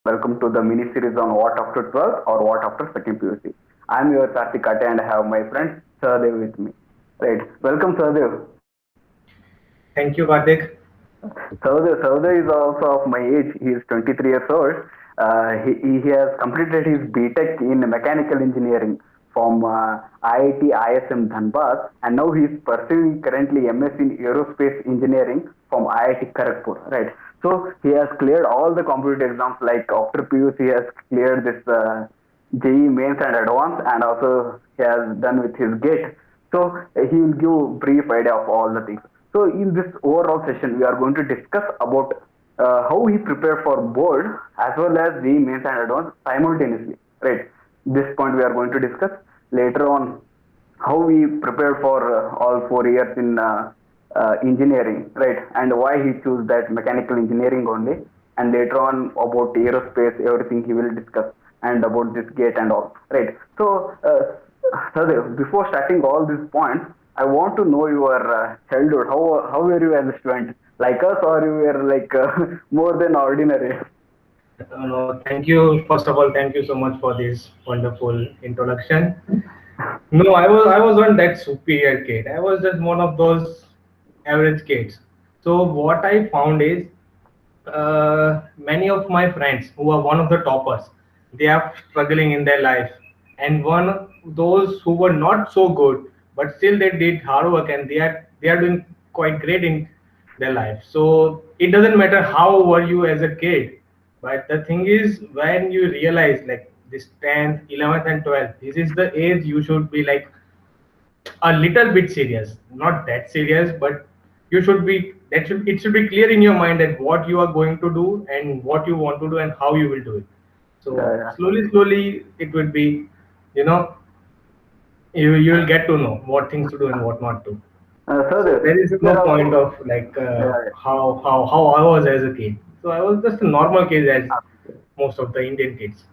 Welcome to the mini series on what after 12th or what after second PUC. I'm your Karthik Kate and I have my friend Sahdev with me. Right. Welcome Sahdev. Thank you, Karthik. Sahdev is also of my age. He is 23 years old. He has completed his BTech in mechanical engineering from IIT ISM Dhanbad and now he is pursuing currently MS in aerospace engineering from IIT Kharagpur. Right. So he has cleared all the competitive exams like after PUC he has cleared this JEE mains and advanced and also he has done with his gate. So he will give brief idea of all the things. So in this overall session, we are going to discuss about how he prepared for board as well as the mains and advanced simultaneously. Right. This point we are going to discuss later on how we prepared for all 4 years in engineering, right? And why he chose that mechanical engineering only. And later on about aerospace, everything he will discuss and about this gate and all, right? So, Sadev, before starting all these points, I want to know your childhood. How were you as a student? Like us, or you were like more than ordinary? No, thank you. First of all, thank you so much for this wonderful introduction. No, I was not that superior kid. I was just one of those average kids. So what I found is many of my friends who are one of the toppers, they are struggling in their life, and one those who were not so good, but still they did hard work and they are doing quite great in their life. So it doesn't matter how were you as a kid, but the thing is when you realize like this 10th, 11th, and 12th, this is the age you should be like a little bit serious, not that serious, but you should be that should it should be clear in your mind that what you are going to do and what you want to do and how you will do it. So Yeah, yeah. slowly it would be, you know, you will get to know what things to do and what not to. So Sadev, there is there no point also. of like Yeah, how I was as a kid. So I was just a normal kid as yeah. most of the Indian kids.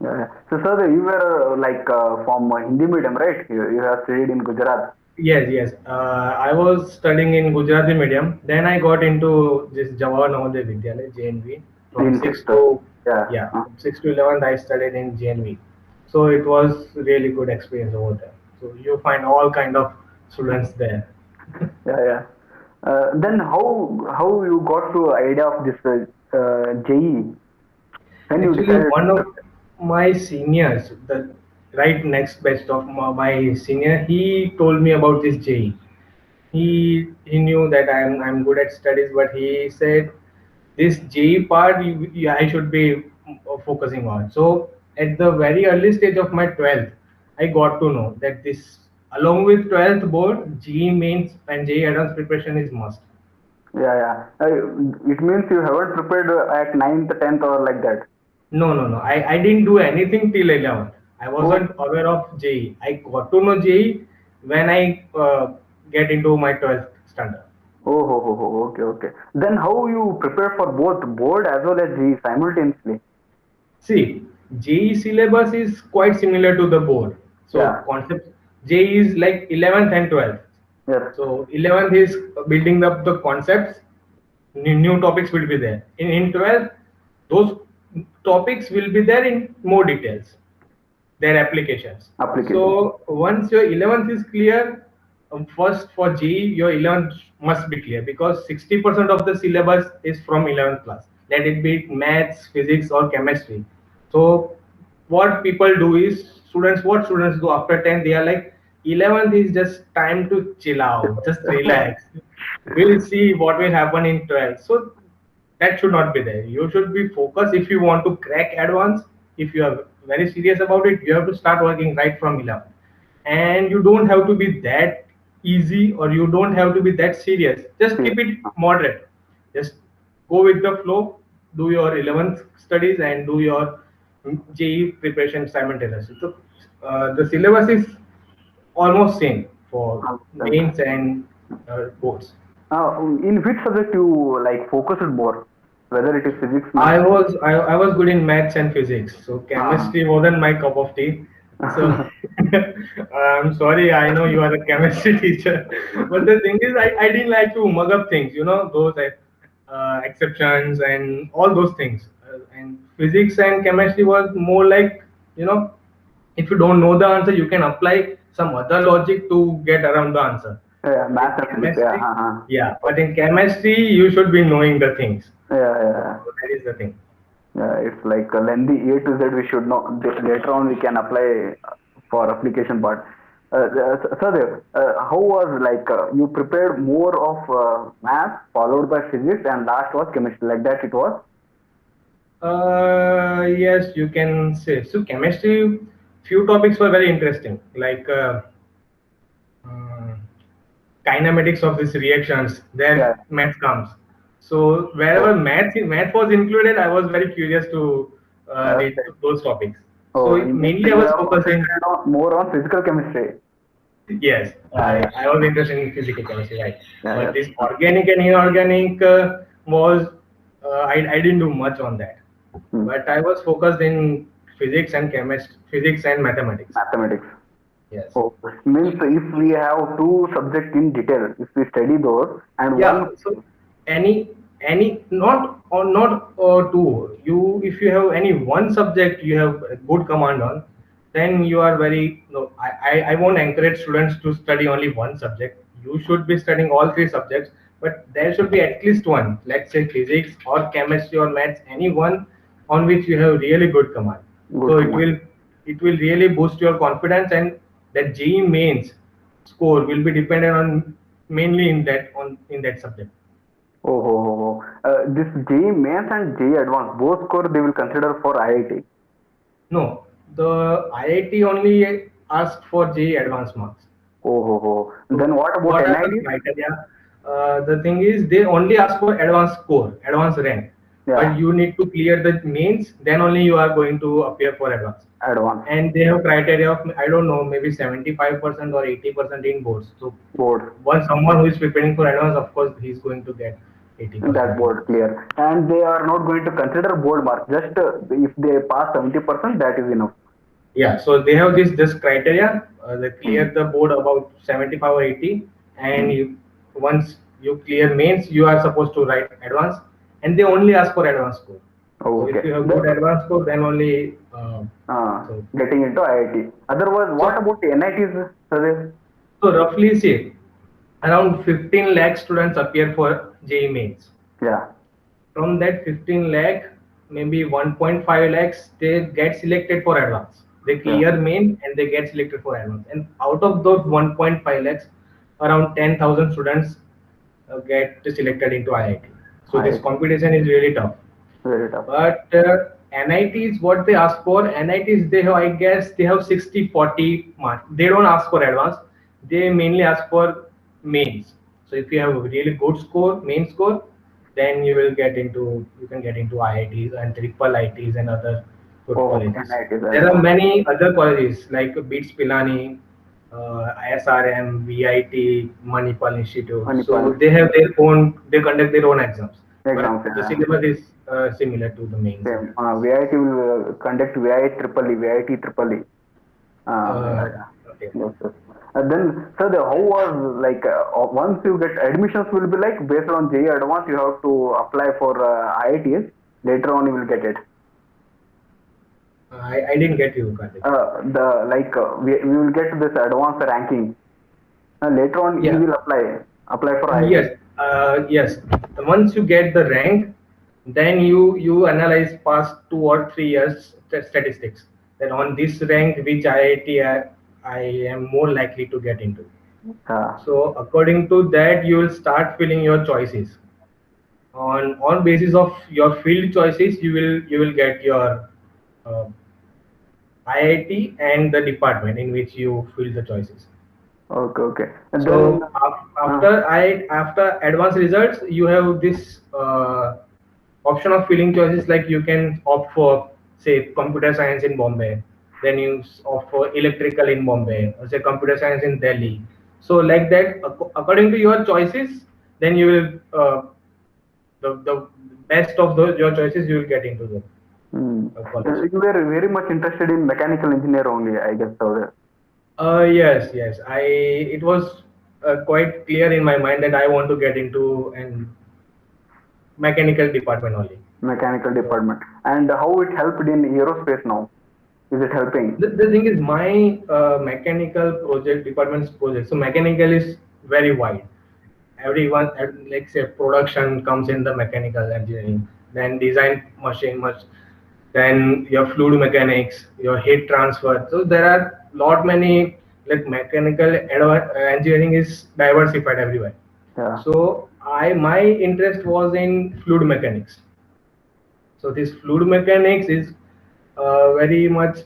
Yeah. So, sir, you were like from Hindi medium, right? You have studied in Gujarat. Yes. I was studying in Gujarati medium. Then I got into this Jawahar Navodaya Vidyalaya (JNV) from In six sixth. to Yeah. yeah from 6 to 11th. I studied in JNV, so it was really good experience over there. So you find all kind of students there. Yeah, yeah. Then how you got to idea of this JE? When you Actually, decided one to. of my seniors, the right next best of my senior, he told me about this JE. He knew that I'm good at studies, but he said this JE part I should be focusing on. So at the very early stage of my 12th, I got to know that this along with 12th board, JE mains and JE advanced preparation is must. Yeah, yeah. It means you haven't prepared at ninth, tenth, or like that. No. I didn't do anything till 11th. I Oh, wasn't aware of JE. I got to know JE when I get into my 12th standard. okay, okay. Then how you prepare for both board as well as JE simultaneously? See, JE syllabus is quite similar to the board. So Yeah. concept JE is like 11th and 12th. Yes. So 11th is building up the concepts. New topics will be there. In 12th, those topics will be there in more details, their applications. Application. So once your 11th is clear, first for GE, your 11th must be clear because 60% of the syllabus is from 11th class. Let it be maths, physics, or chemistry. So what people do is what students do after 10, they are like 11th is just time to chill out, just relax. We'll see what will happen in 12th. So that should not be there. You should be focused if you want to crack advanced. If you are very serious about it, you have to start working right from 11. And you don't have to be that easy or you don't have to be that serious. Just See. keep it moderate. Just go with the flow, do your 11th studies and do your JE preparation simultaneously. So the syllabus is almost same for mains and boards. In which subject you like focused more? Whether it is physics, I math? was I, I was good in maths and physics, so Ah. chemistry wasn't my cup of tea. So I'm sorry, I know you are a chemistry teacher, but the thing is, I didn't like to mug up things, you know, those exceptions and all those things. and physics and chemistry was more like, you know, if you don't know the answer, you can apply some other logic to get around the answer. Yeah, But in math and physics. Yeah, chemistry, yeah, but in chemistry, you should be knowing the things. yeah. So that is the thing. Yeah, it's like a lengthy A to Z. We should know. Later on, we can apply for application part. Sadhdev, how was like you prepared more of math followed by physics and last was chemistry, like that it was? Yes, you can say. So chemistry, few topics were very interesting, like uh, kinematics of these reactions. Yeah. There math comes. So Oh, wherever math was included, I was very curious to read okay. those topics. So Oh, you mean mainly I you was have focusing. concentrated on more on physical chemistry? Yes, Yeah, I was interested in physical chemistry, right? yeah, But this yeah. organic and inorganic was I didn't do much on that. Hmm. But I was focused in physics and chemistry, physics and mathematics. Mathematics. Yes. Oh, means if we have two subjects in detail, if we study those and Yeah. one. So any not or not two. You if you have any one subject you have a good command on, then you are very. No, I won't encourage students to study only one subject. You should be studying all three subjects, but there should be at least one. Let's say physics or chemistry or maths, any one on which you have really good command. Good So command. it will really boost your confidence, and that JEE mains score will be dependent on mainly in that subject. Oh, oh, oh, oh. This JEE Mains and JEE Advanced, both score they will consider for IIT. No, the IIT only asked for JEE advanced marks. Oh, oh, oh. So Then what about what are the NIT? criteria? The thing is, they only ask for advanced score, advanced rank, but Yeah, you need to clear the mains. Then only you are going to appear for advanced. advanced And they have criteria of I don't know, maybe 75% or 80% in boards. So board. once someone who is preparing for advanced, of course, he's going to get That 80% in board clear. And they are not going to consider board marks. Just if they pass 70%, that is enough. Yeah, so they have this criteria. They Hmm. clear the board about 75 or 80, and Hmm. once you clear mains, you are supposed to write advanced, and they only ask for advanced score. Oh, So if okay. you have Then good advanced score, then only so getting into IIT. Otherwise, what so about the NITs, Sadhdev? so roughly say around 15 lakh students appear for JEE mains. Yeah. From that 15 lakh, maybe 1.5 lakhs they get selected for advance. They Yeah. clear main and they get selected for advance. And out of those 1.5 lakhs, around 10,000 students get selected into IIT. So this IIT. competition is really tough. Very tough. But NITs, what they ask for, NITs they have, I guess, they have 60-40 marks. They don't ask for advance. They mainly ask for mains. So if you have a really good score, main score, then you can get into IITs and triple ITs and other good Oh, colleges. NITs There are advanced. many other colleges like BITS Pilani, ISRM, VIT, Manipal Institute. Manipal So they have their own, they conduct their own exams, but exams. the Yeah. syllabus is similar to the mains. Same. VIT will conduct VIT triple E, VIT triple E. Yeah, yeah. Okay. Yes, yes. Then, so how was like once you get admissions will be like based on JEE Advanced, you have to apply for IITs. Later on, you will get it. I didn't get you, Karthik. The like we will get this advanced ranking. Later on, you Yeah. will apply for IIT. Yes. Yes. Once you get the rank, then you analyze past 2 or 3 years statistics. Then on this rank, which IIT I am more likely to get into. Uh, So according to that, you will start filling your choices. On basis of your field choices, you will get your uh, IIT and the department in which you fill the choices. okay, okay. And then, So uh, after advanced results, you have this option of filling choices, like you can opt for say computer science in Bombay, then you opt for electrical in Bombay, or say computer science in Delhi. So like that, according to your choices, then you will the best of those your choices you will get into the hmm. college. You were very much interested in mechanical engineer only, I guess. So, Yes, yes. It was quite clear in my mind that I want to get into an mechanical department only. Mechanical department. And how it helped in aerospace now? Is it helping? The thing is, my mechanical project department's project. So mechanical is very wide. Everyone, like say, production comes in the mechanical engineering. Then design machine much. Then your fluid mechanics, your heat transfer. So there are lot many, like mechanical engineering is diversified everywhere. Yeah. So my interest was in fluid mechanics. So this fluid mechanics is very much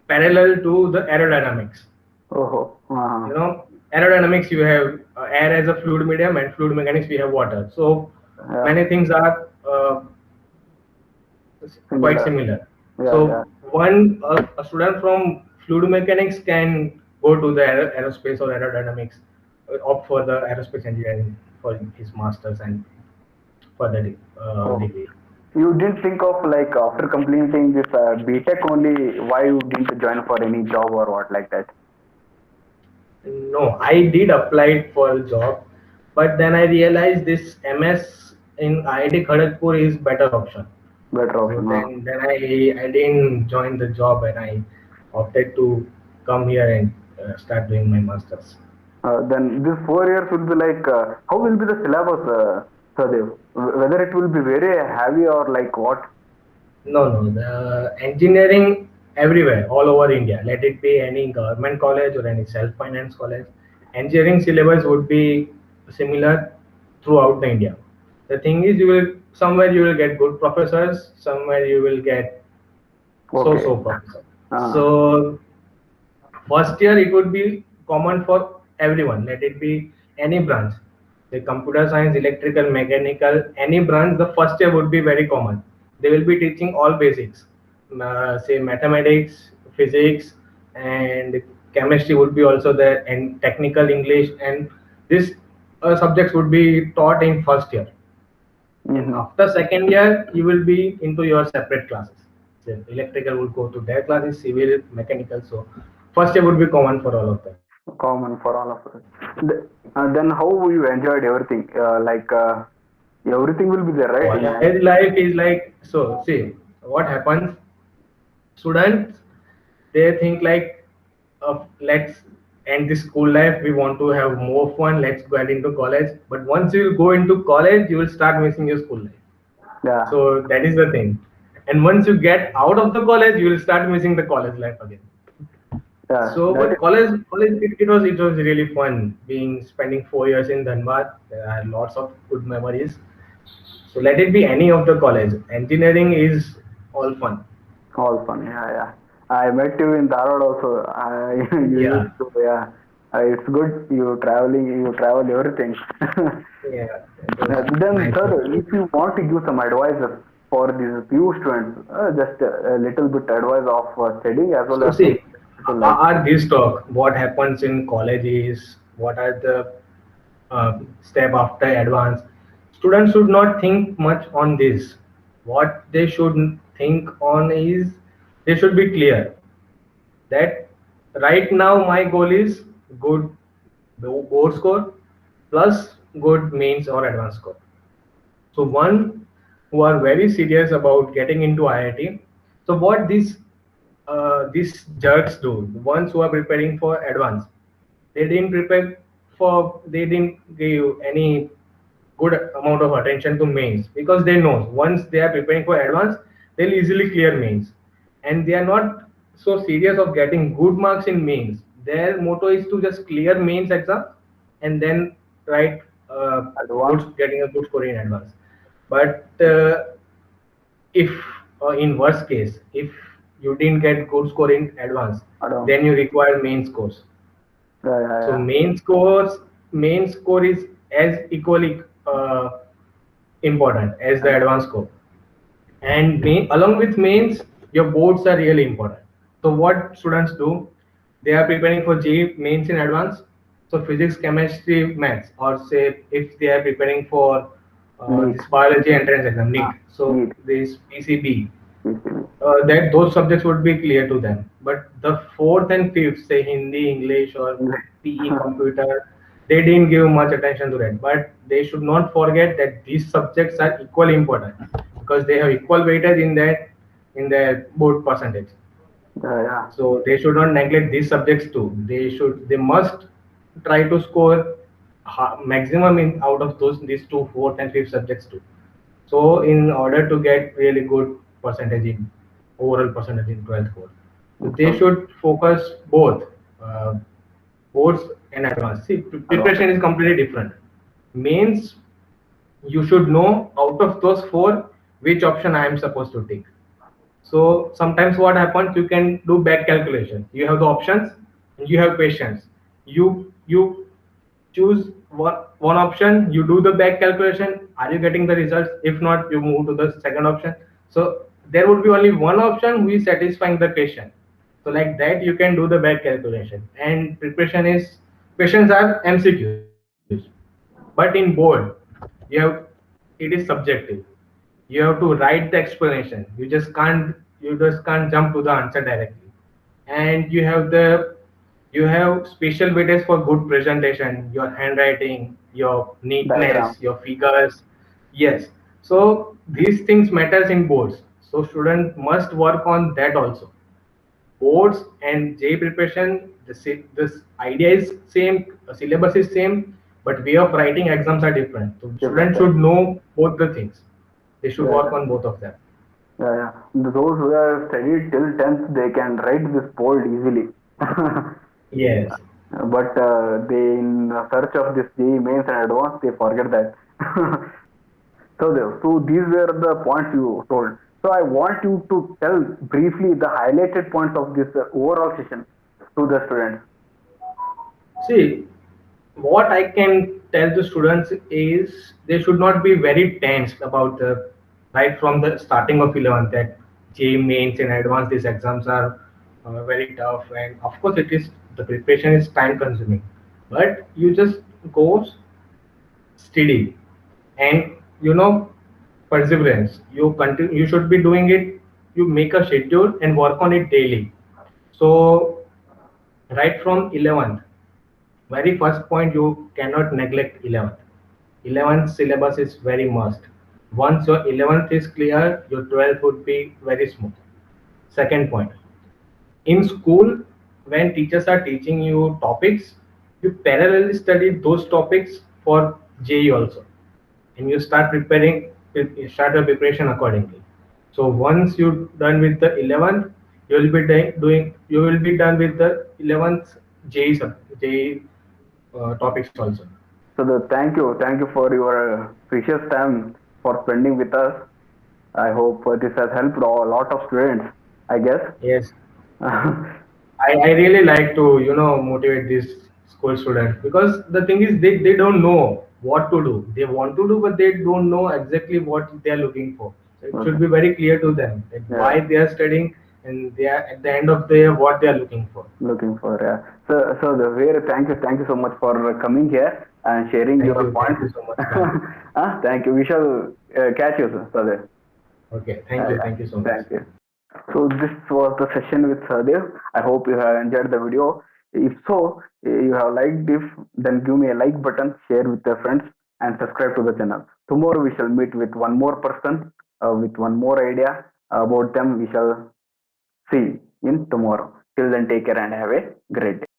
parallel to the aerodynamics. Oh. You know, aerodynamics, you have air as a fluid medium, and fluid mechanics we have water. So Yeah. many things are quite similar. Yeah, So yeah. a student from fluid mechanics can go to the aerospace or aerodynamics, opt for the aerospace engineering for his masters and further Oh. degree. You didn't think of like after completing this BTech only, why you didn't join for any job or what like that? No, I did apply for a job, but then I realized this MS in IIT Kharagpur is better option. Better So option. then I didn't join the job, and I opted to come here and start doing my masters. Then this 4 years will be like, how will be the syllabus, Sadev? Whether it will be very heavy or like what? No, the engineering everywhere, all over India. Let it be any government college or any self-finance college, engineering syllabus would be similar throughout the India. The thing is, you will somewhere you will get good professors, somewhere you will get Okay. so-so professor. Uh, So first year it would be common for everyone. Let it be any branch, the computer science, electrical, mechanical, any branch. The first year would be very common. They will be teaching all basics, say mathematics, physics, and chemistry would be also there, and technical English, and this subjects would be taught in first year. And mhm. after second year, you will be into your separate classes. The electrical would go to their classes, civil, mechanical. So first year would be common for all of them. Common for all of us. Then how you enjoyed everything? Everything will be there, right? College life is like, so see what happens. Students, they think like, let's end this school life. We want to have more fun. Let's get into college. But once you go into college, you will start missing your school life. Yeah. So that is the thing. And once you get out of the college, you will start missing the college life again. Yeah. So, That but is, college it was really fun being spending 4 years in Dhanbad. There are lots of good memories. So let it be any of the college. Engineering is all fun. all fun. Yeah, yeah. I met you in Dharwad also. You used Yeah, to, yeah. It's good. You travel everything. yeah. It was Then, nice sir, meeting you. if you want to give some advices for these few students, just a little bit advice of studying as well So as see, to life. are these talk what happens in colleges? What are the step after advance? Students should not think much on this. What they should think on is they should be clear that right now my goal is good board score plus good mains or advanced score. So one who are very serious about getting into IIT. So what these jerks do, the ones who are preparing for advanced, they didn't give any good amount of attention to mains because they know once they are preparing for advanced, they'll easily clear mains, and they are not so serious of getting good marks in mains. Their motto is to just clear mains exam and then write Advance, getting a good score in advance. But if in worst case, if you didn't get good score in advance, advance. then you require main scores. Yeah, yeah, So yeah. main score is as equally important as the advanced score. And along with mains, your boards are really important. So what students do, they are preparing for JEE mains in advance. So physics, chemistry, maths, or say if they are preparing for Neat. this biology entrance exam, Ah, NEET. So neat. this PCB, Easily. that those subjects would be clear to them. But the fourth and fifth, say Hindi, English, or PE, computer, they didn't give much attention to that. But they should not forget that these subjects are equally important because they have equal weightage in their board percentage. Yeah. So they should not neglect these subjects too. They must try to score maximum in out of these two, fourth and fifth subjects too. So in order to get really good percentage in overall percentage in 12th board, so they should focus both uh, boards and advanced. See, preparation is completely different. Mains, you should know out of those four which option I am supposed to take. So sometimes what happens, you can do back calculation. You have the options and you have questions. You choose one option, you do the back calculation. Are you getting the results? If not, you move to the second option. So there would be only one option who is satisfying the question. So like that, you can do the back calculation. And preparation is questions are MCQs, but in board, you have it is subjective. You have to write the explanation. You just can't jump to the answer directly. And you have special weightage for good presentation, your handwriting, your Diagram. neatness, your figures. Yes. So these things matters in boards. So student must work on that also. Boards and J preparation, this idea is same, syllabus is same, but way of writing exams are different. So Different. students should know both the things. They should Yeah. work on both of them. Yeah, yeah. Those who have studied till 10th, they can write this bold easily. Yes. But they, in search of this JEE mains and advanced, they forget that. So these were the points you told. So I want you to tell briefly the highlighted points of this overall session to the students. See, what I can tell the students is they should not be very tense about the right from the starting of 11th that J mains and advanced these exams are very tough, and of course it is, the preparation is time consuming, but you just go steady and perseverance. You continue, you should be doing it. You make a schedule and work on it daily. So right from 11th, very first point, you cannot neglect 11th. 11th syllabus is very must. Once your 11th is clear, your 12th would be very smooth. Second point, in school, when teachers are teaching you topics, you parallelly study those topics for JE also, and you you start your preparation accordingly. So once you're done with the 11th, you will be done with the 11th JE topics also. So thank you for your precious time for spending with us. I hope this has helped a lot of students, I guess. Yes, I really like to motivate these school students, because the thing is they don't know what to do. They want to do, but they don't know exactly what they are looking for. So it should Okay. be very clear to them that why Yeah. they are studying, and they are at the end of the year what they are looking for. Looking for, yeah. So the very thank you so much for coming here and sharing your Thank points. you so much, Karthik. Thank you. We shall catch you, Sadev. Okay, Yeah. thank you so much. Thank you. So this was the session with Sadev. I hope you have enjoyed the video. If so, you have liked it, then give me a like button, share with your friends, and subscribe to the channel. Tomorrow we shall meet with one more person, with one more idea about them. We shall see in tomorrow. Till then, take care and have a great day.